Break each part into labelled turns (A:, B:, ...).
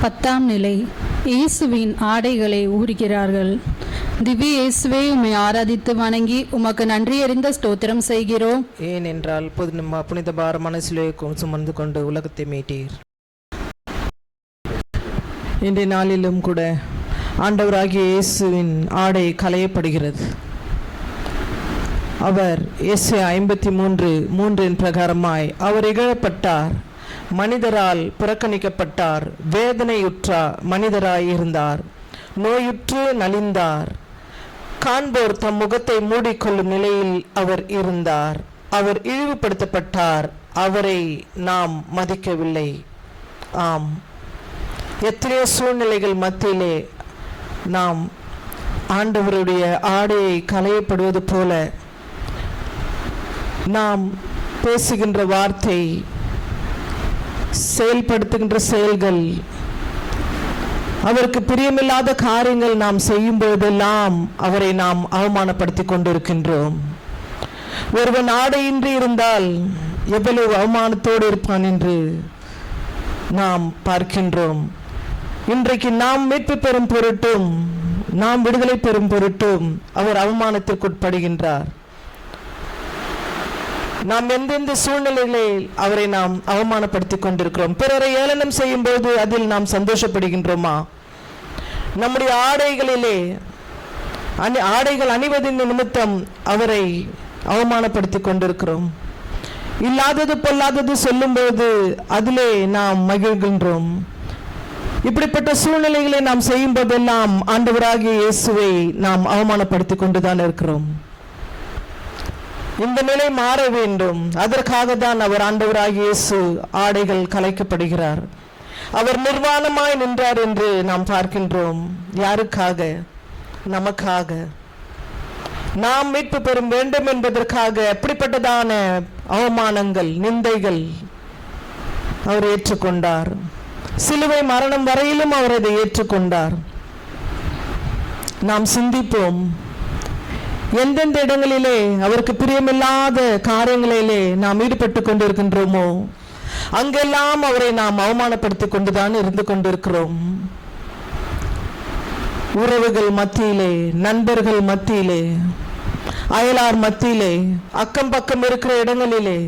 A: 10ஆம் நிலை. இயேசுவின் ஆடைகளை ஊறுகிறார்கள். திவ்ய இயேசுவே, உம்மை ஆராதித்து வணங்கி உமக்கு நன்றி அறிந்த ஸ்தோத்திரம் செய்கிறோம்.
B: ஏனென்றால் புனித பாரமான சிலுவையை சுமந்து கொண்டு உலகத்தை மீட்டீர். இன்றைய நாளிலும் கூட ஆண்டவராகிய இயேசுவின் ஆடை களையப்படுகிறது. அவர் எஸ்ஐயா 53:3 பிரகாரமாய் அவர் இகழப்பட்டார், மனிதரால் புறக்கணிக்கப்பட்டார், வேதனையுற்றார், மனிதராய் இருந்தார், நோயுற்று நலிந்தார், காண்போர் தம் முகத்தை மூடிக்கொள்ளும் நிலையில் அவர் இருந்தார். அவர் இழிவுபடுத்தப்பட்டார், அவரை நாம் மதிக்கவில்லை. ஆம், எத்தனையோ சூழ்நிலைகள் மத்தியிலே நாம் ஆண்டவருடைய ஆடையை களையப்படுவது போல நாம் பேசுகின்ற வார்த்தை, செயல்படுத்துகின்ற செயல்கள், அவருக்கு பிரியமில்லாத காரியங்கள் நாம் செய்யும் போதெல்லாம் அவரை நாம் அவமானப்படுத்தி கொண்டிருக்கின்றோம். ஒருவன் ஆடையின்றி இருந்தால் எவ்வளவு அவமானத்தோடு இருப்பான் என்று நாம் பார்க்கின்றோம். இன்றைக்கு நாம் மீட்பு பெறும் பொருட்டும், நாம் விடுதலை பெறும் பொருட்டும் அவர் அவமானத்திற்குட்படுகின்றார். நாம் எந்தெந்த சூழ்நிலைகளில் அவரை நாம் அவமானப்படுத்தி கொண்டிருக்கிறோம்? பிறரை ஏளனம் செய்யும் போது அதில் நாம் சந்தோஷப்படுகின்றோமா? நம்முடைய ஆடைகள் அணிவதின் நிமித்தம் அவரை அவமானப்படுத்தி கொண்டிருக்கிறோம். இல்லாதது பொல்லாதது சொல்லும்போது அதிலே நாம் மகிழ்கின்றோம். இப்படிப்பட்ட சூழ்நிலைகளை நாம் செய்யும் போதெல்லாம் ஆண்டவராகிய இயேசுவை நாம் அவமானப்படுத்தி கொண்டுதான் இருக்கிறோம். இந்த நிலை மாற வேண்டும். அதற்காக தான் அவர் ஆண்டவராகிய இயேசு ஆடைகள் கலைக்கப்படுகிறார். அவர் நிர்வாணமாய் நின்றார் என்று நாம் பார்க்கின்றோம். யாருக்காக? நமக்காக. நாம் மீட்பு பெறும் வேண்டும் என்பதற்காக அப்படிப்பட்டதான அவமானங்கள், நிந்தைகள் அவர் ஏற்றுக்கொண்டார். சிலுவை மரணம் வரையிலும் அவர் அதை ஏற்றுக்கொண்டார். நாம் சிந்திப்போம், எந்தெந்த இடங்களிலே அவருக்கு பிரியமில்லாத காரியங்களிலே நாம் ஈடுபட்டு கொண்டிருக்கின்றோமோ அங்கெல்லாம் அவரை நாம் அவமானப்படுத்தி கொண்டுதான் இருந்து கொண்டிருக்கிறோம். உறவுகள் மத்தியிலே, நண்பர்கள் மத்தியிலே, அயலார் மத்தியிலே, அக்கம் பக்கம் இருக்கிற இடங்களிலே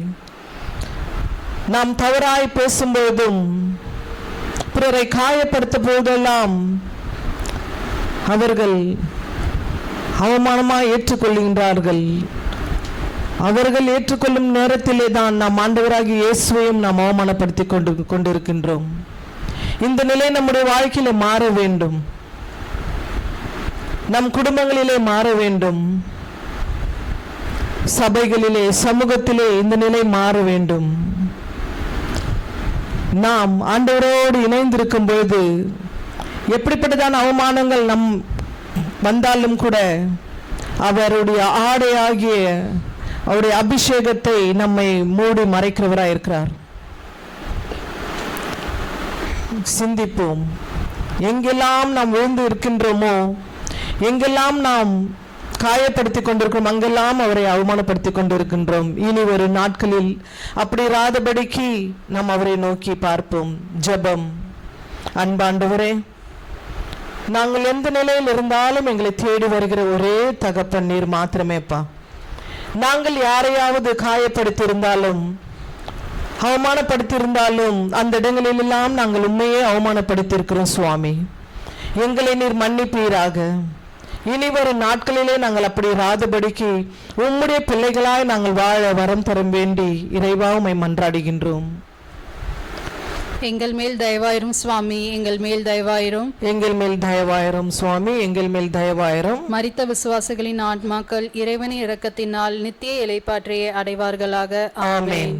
B: நாம் தவறாய் பேசும்போதும் பிறரை காயப்படுத்த போதெல்லாம் அவர்கள் அவமானமாக ஏற்றுக்கொள்கின்றார்கள். அவர்கள் ஏற்றுக்கொள்ளும் நேரத்திலே தான் நாம் ஆண்டவராகிய இயேசுவையும் நாம் அவமானப்படுத்தி கொண்டிருக்கின்றோம். இந்த நிலை நம்முடைய வாழ்க்கையிலே மாற வேண்டும். நம் குடும்பங்களிலே மாற வேண்டும். சபைகளிலே, சமூகத்திலே இந்த நிலை மாற வேண்டும். நாம் ஆண்டவரோடு இணைந்திருக்கும் பொழுது எப்படிப்பட்டதான அவமானங்கள் நம் வந்தாலும் கூட அவருடைய ஆடையாகிய அவருடைய அபிஷேகத்தை நம்மை மூடி மறைக்கிறவராய் இருக்கிறார். சிந்திப்போம், எங்கெல்லாம் நாம் விழுந்து இருக்கின்றோமோ, எங்கெல்லாம் நாம் காயப்படுத்தி கொண்டிருக்கிறோம், அங்கெல்லாம் அவரை அவமானப்படுத்தி கொண்டிருக்கின்றோம். இனி ஒரு நாட்களில் அப்படி இராதபடிக்கு நாம் அவரை நோக்கி பார்ப்போம். ஜெபம். அன்பாண்டவரே, நாங்கள் எந்த நிலையில் இருந்தாலும் எங்களை தேடி வருகிற ஒரே தகப்பன் நீர் மாத்திரமேப்பா. நாங்கள் யாரையாவது காயப்படுத்தி இருந்தாலும், அவமானப்படுத்தி இருந்தாலும் அந்த இடங்களிலெல்லாம் நாங்கள் உண்மையே அவமானப்படுத்தி இருக்கிறோம் சுவாமி. எங்களை நீர் மன்னிப்பீராக. இனி வரும் நாட்களிலே நாங்கள் அப்படி இராதபடிக்கு உம்முடைய பிள்ளைகளாய் நாங்கள் வாழ வரம் தரும் வேண்டி இறைவா உம்மை மன்றாடுகின்றோம்.
A: எங்கள் மேல் தயவாயிரும் சுவாமி, எங்கள் மேல் தயவாயிரும்.
B: எங்கள் மேல் தயவாயிரும் சுவாமி, எங்கள் மேல் தயவாயிரும்.
A: மரித்த விசுவாசிகளின் ஆத்மாக்கள் இறைவனின் இரக்கத்தினால் நித்திய இளைப்பாற்றையை அடைவார்களாக. ஆமென்.